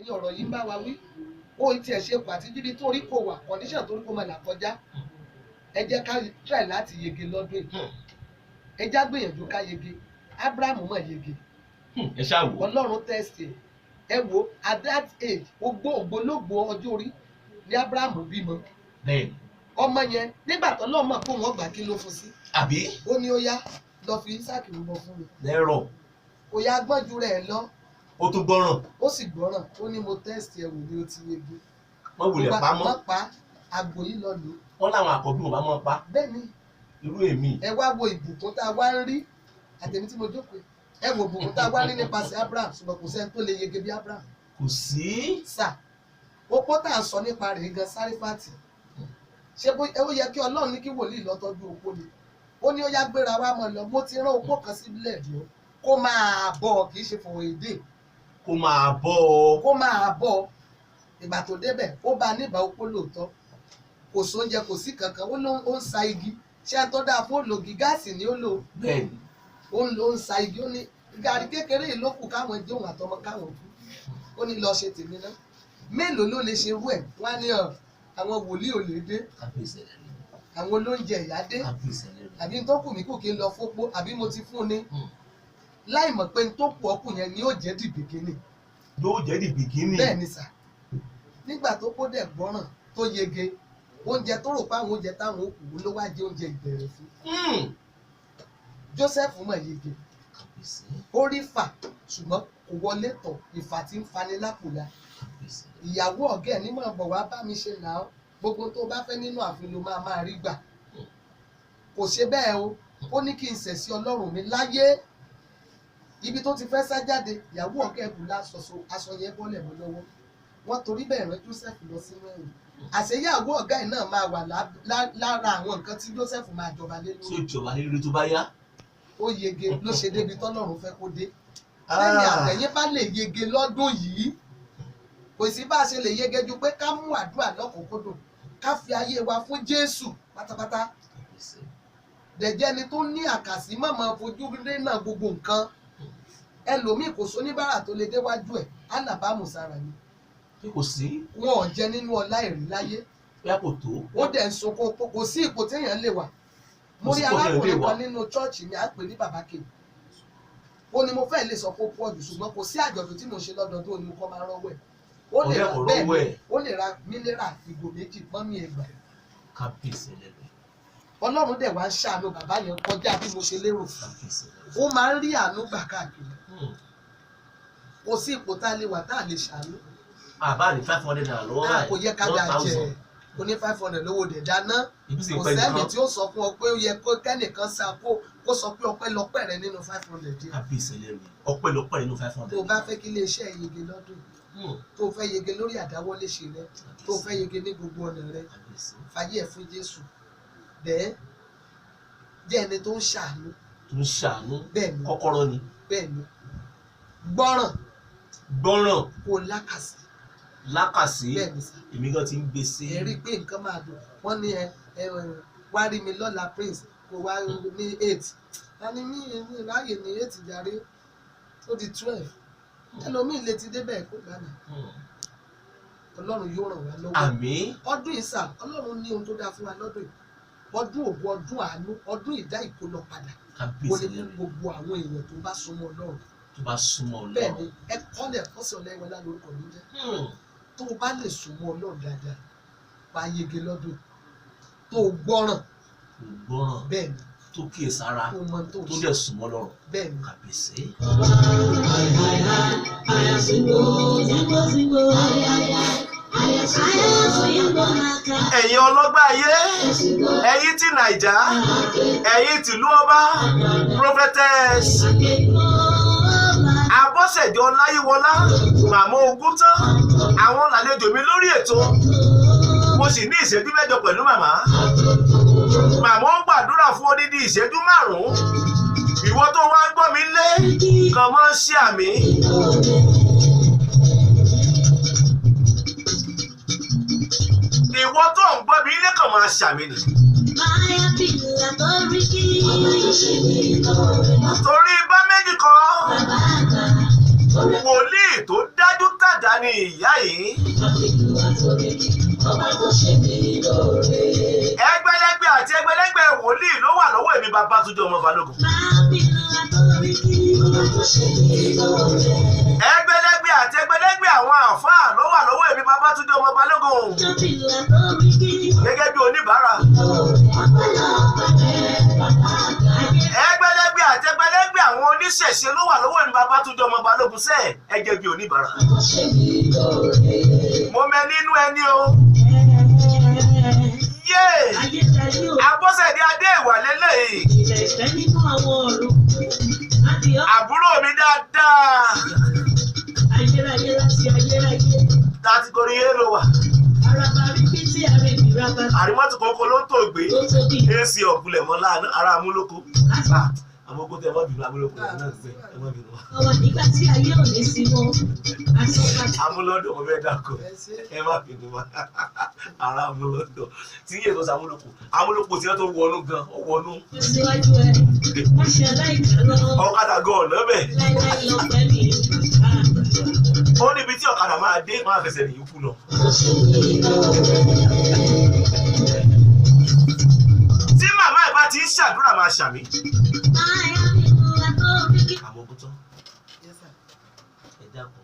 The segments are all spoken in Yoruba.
ní ọ̀rọ̀ yìí ń bá wa wí ó ti ẹ̀ ṣe pàtí jírí torí kò wà condition torí kò máa là kọjá ẹ jẹ́ ká try láti yege lọ́dún yìí ẹ já gbìyànjú ká yege Abraham mọ̀ yege ẹ ṣáà wò Ọlọ́run test ẹ wo at that age ògbólógbò ọjọ́ orí ní Abraham bímọ bẹ́ẹ̀ ọmọ yẹn nígbà tó lọ́ọ́ mọ̀ pé wọ́n gbà kí ló fún sí àbí ó ní ó yá lọ fi Isaac rúbọ fún mi lẹ́rọ̀ kò yá gbọ́njú rẹ̀ lọ ó tún gbọ́ràn ó sì gbọ́ràn ó ní mo test ẹ wò ni ó ti yege wọ́n wulẹ̀ pa mọ́ wọ́n pa àgbò yìí lọ lò wọ́n láwọn àkọ́bí wọn bá mọ́ pa bẹ́ẹ̀ ni irú èmi ẹ wá wo ìbùkún tá a wá ń rí àtẹ̀mí tí mo jókòó ẹ wo ìbùkún tá a wá rí nípasẹ̀ Abraham ṣùgbọ́n kò sẹ́ni tó lè yege bí Abraham kò sí sà opó tá à ń sọ nípa rẹ̀ gan Sárífátì ṣé ó yẹ kí Ọlọ́run ní kí wòlíì lọ tọ́jú opó ni ó ní ó yá gbéra wá mọ́ lọ mo ti rán opó kan sílẹ̀ dùn kó máa bọ̀ kì í ṣe fòwò èdè kó máa bọ́ ọ kó máa bọ̀ ìgbà tó débẹ̀ ó bá níbà opó lóòótọ́ kò sóúnjẹ kò sí kankan ó ń sa igi ṣé ẹ tó dáa fún òlògì gáàsì ni ó lò bẹ́ẹ̀ ni ó ń sa igi ó ní gàrí kékeré yìí ló kù káwọn ẹjọ́ òun àtọmọ káwọn kú ó ní lọ ṣe tèmi náà mélòó ló lè ṣe rú ẹ̀ wá ní àwọn wòlíì ò lè dé àwọn olóúnjẹ ìyá dé àbí tó kù mí kù kí n lọ fópó àbí mo ti fún ni láì mọ̀ pé n tó pọ̀ ọkùn yẹn ni yóò jẹ́ dìbìkínì yóò jẹ́ dìbìkínì bẹ́ẹ̀ ni sà nígbà tó kó dẹ̀ gbọ́ràn tó yege oúnjẹ tó rò pé àwọn oúnjẹ táwọn òkú ló wá jẹ oúnjẹ ìbẹ̀rẹ̀ fún Joseph mọ̀ yege ó rí fà ṣùgbọ́n kò wọlé tọ̀ ìfà tí ń fani lápòlá ìyàwó ọ̀gá ẹ̀ nímọ̀ bọ̀ wá bá mi ṣe náà gbogbo tó bá fẹ́ nínú ààfin ló máa rí gbà kò ṣe bẹ́ẹ̀ o ó ní kí n ṣẹ̀ sí Ọlọ́run mi láyé ibi tó ti fẹ́ sá jáde ìyàwó ọ̀gá ẹ̀ kù aṣọ yẹn bọ́lẹ̀ mọ́ lọ́wọ́ wọ́n torí bẹ́ẹ̀ rán Joseph lọ sínú ẹ̀wọ̀n àṣeyàwó ọ̀gá ẹ̀ náà máa wà lára àwọn nǹkan tí Joseph máa jọba lé lórí. tí ó jọba lé lórí tó bá yá. ó yege ló ṣe débi tọ́lọ́run fẹ́ kó dé. lẹ́yìn àtẹ̀yìn bá lè yege lọ́dún yìí kò sí bá a ṣe lè yege ju pé ká mú àdúrà lọ́kùnkúndùn ká fi ayé wa fún Jésù pátápátá. dẹ̀jẹ́ ni tó ní àkàsí mọ̀mọ́ fojú rí náà gbogbo nǹkan ẹlòmíì kò sóníbàárà tó lè déwájú ẹ̀ alábàámu sára ni. kò sí. wọn ò jẹ nínú ọlá ìrí láyé. bóyá kò tó. ó dẹ̀ ń sunkún kò sí ipò téèyàn lè wà. mo rí arákùnrin kan nínú chọ́ọ̀chì mi à ń pè ní bàbá kejì. ó ní mo fẹ́ lè sọ pé ó pọ̀ jù ṣùgbọ́n kò sí àjọ̀dún tí mo ṣe lọ́dọọdún ó ní mo kọ́ máa rọ́wọ́ ẹ̀. ó lè ra bẹ́ẹ̀ ó lè ra mínírà ìgò méjì pọ́nmí ẹgbà. kábíyèsí lẹ́nu. Ọlọ́run dẹ̀ wá ń ṣàánú bàbá yẹn kọjá bí mo ṣe lérò. ó máa ń rí àánú gbà káàkiri. kò sí ipò tá a lè wà tá a lè ṣàánú. àbá ní 500 naira lọ́wọ́ báyìí. kò yẹ ká dà jẹ kò ní 500 lówó dẹ̀ dáná. kò sẹ́ni tí ó sọ fún ọ pé ó yẹ kó kẹ́nìkan sá kó sọ pé ọpẹ́ lọpẹ́ rẹ nínú 500 díẹ̀. kábíyèsí lẹ́nu ọpẹ́ lọpẹ́ nínú 500. tó bá fẹ́ kí iléeṣẹ́ yege lọ́dún tó fẹ́ yege lórí àdáwọ́léṣe rẹ tó fẹ́ yege ní gbogbo ọ̀nà rẹ fàyè ẹ̀ fún Jésù bẹ́ẹ̀ jẹ́ ẹni tó ń ṣàánú. tó ń ṣàánú. bẹ́ẹ̀ni kọ́kọ́rọ́ ni. bẹ́ẹ̀ni gbọ́ràn. gbọ́ràn. kò lákàsí. lákàsí. bẹ́ẹ̀ni sá. èmi gan ti ń gbé sí. ẹ rí i pé nǹkan máa dùn wọ́n ní wá rí mi lọ́la Prince kò wá ní 8 ẹni mi láàyè ní 8 jàre ó di 12 ẹlòmíì lè ti débẹ̀ kó gbà mí. Ọlọ́run yóò ràn wá lọ́wọ́. àmín. ọdún ìsà Ọlọ́run ní ohun tó dáa fún wa lọ́dún yìí ọdún ògo ọdún àánú ọdún ìdá ìkólọ padà ó ní fún gbogbo àwọn èèyàn tó bá súnmọ́ Ọlọ́run. tó bá súnmọ́ Ọlọ́run. bẹ́ẹ̀ ni ẹ kọ́lẹ̀ kọ́sẹ̀ ọlẹ́wẹ́ lórúkọ mi jẹ́ tó o bá lè súnmọ́ Ọlọ́run dáadáa wàá yege lọ́dún tó o gbọ́ràn. bẹ́ẹ̀ ni tó kíyè sára tó dẹ̀ súnmọ́ Ọlọ́run. bẹ́ẹ̀ ni kàbíyèsí. ẹ̀yin ọlọ́gbà ayé ẹ̀yin ti Naija ẹ̀yin tìlú ọba prophetess Abọ́sẹ̀dé Ọláyíwọlá màmá Ògúntán àwọn làlejò mi lórí ètò mo sì ní ìṣẹ́jú mẹ́jọ pẹ̀lú màmá ó gbàdúrà fún odidi ìṣẹ́jú 5 ìwọ tó wá gbọ́ mi lé kàn mọ́ sí àmì. ìwọ tó ń gbọ́ mi ilé kan máa ṣàmì nì. torí bá méjì kan wòlíì tó dájú tàdá ta ni ìyá yìí. Ẹgbẹ̀lẹ́gbẹ̀ àti ẹgbẹ̀lẹ́gbẹ̀ wòlíì ló wà lọ́wọ́ èmi Babátúndé ọmọ Balógun. Ẹgbẹ̀lẹ́gbẹ̀ àti ẹgbẹ̀lẹ́gbẹ̀ àwọn àfáà ló wà lọ́wọ́ èmi Babátúndé ọmọ Balógun. Gẹ́gẹ́ bí oníbàárà. Ẹgbẹ̀lẹ́gbẹ̀ àti ẹgbẹ̀lẹ́gbẹ̀ àwọn oníṣẹ̀ṣe ló wà lọ́wọ́ èmi Babátúndé ọmọ Balógun sẹ́ẹ̀ ẹgẹ́ bí oníbàárà. Mo mẹ nínú ẹni o. Abọ́sẹ̀dé Adé ìwà lélẹ́yìí. Àbúrò mi dáadáa. Kàtígórì A ló wà. Àrímọ́tò kòkó ló ń tò gbé. Èsì ọ̀gbùlẹ̀ mọ́ láàánú ara amúlòkó. Àwọn ogun tẹ mọ́ bínú amúlòkó náà gbé ẹmọ́ bínú. Ọmọ nígbà tí ayé ò ní sí mọ́. Amúlọ́dọ̀ mo fẹ́ dákọ̀ ẹ má bínú wa. Ara amúlọ́dọ̀ tí yé tó sàmúlòkó. Amúlòkó tí wọ́n tó wọnú gan ọwọ́nú. Síwájú ẹ, wọ́n ṣe aláìka lọ. Ọ̀kadà gan ọ̀nà bẹ̀. Láíláí lọ pẹ̀lú. Ó níbi tí ọ̀kadà máa dé máa fẹsẹ̀ nìyí kú lọ. Tí màmá ẹ̀ bá ti ń ṣàdúrà máa ṣàmì. Àmọ́ ogun tán. Ẹ dákun.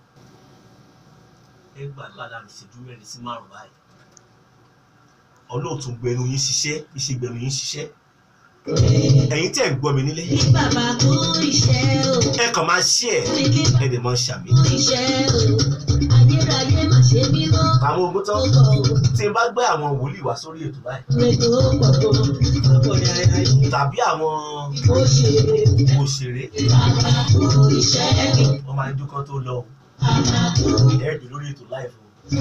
Ẹ gbàgbà láàrin ìṣẹ́jú 4 sí 5 báyìí. Ọlọ́ọ̀tún gbẹnu yín ṣiṣẹ́, ìṣègbẹnu yín ṣiṣẹ́. Ẹ̀yin tẹ́ ń gbọ́ mi nílé. Ní bàbá tó iṣẹ́ o. Ẹ kàn máa ṣí ẹ̀ dẹ̀ máa ṣàmì. Iṣẹ́ o. Ayérayé má ṣe mí mọ́. Àwọn ogun tán. Tí n bá gbé àwọn wòlíì wá sórí ètò báyìí. Rètò pọ̀pọ̀ àbọ̀dà ayé. Tàbí àwọn Òṣèré. òṣèré. Bàbá tó iṣẹ́. Wọ́n máa ń dúkọ́ tó lọ. Ẹ̀ẹ́dì lórí ètò láìfò.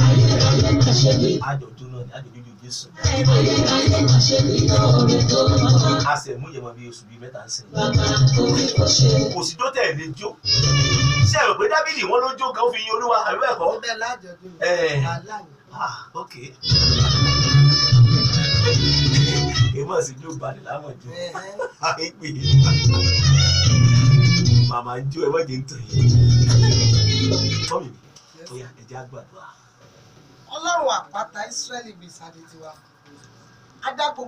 Ayérayé má ṣe mí. Àjọ̀dún náà ni àjọ̀dún Jésù. Ayérayé má ṣe mí lóore tó pọ̀. A sì mú yẹmọ bí oṣù bíi 3 sẹ́yìn. Bàbá tó iṣẹ́. Kò sí tó tẹ̀lé jó. Ṣé ẹ rò pé Dábìdì wọn ló jó gan fi yin Olúwa àbí ẹ̀kọ́? Ó bẹ́ẹ̀ lájọ̀dún aláyọ̀. Ok. Èèmọ̀ sí jó balẹ̀ láwọn jó. Àìpé. Màmá ń jó ẹ wọ́n jẹ́ ń tàn yín. Fọ́ọ̀mù mi, ó yá ẹ̀jẹ̀ á gbàdúrà. Ọlọ́run àpáta Ísírẹ́lì bí ìsàlẹ̀ tiwa. Adágún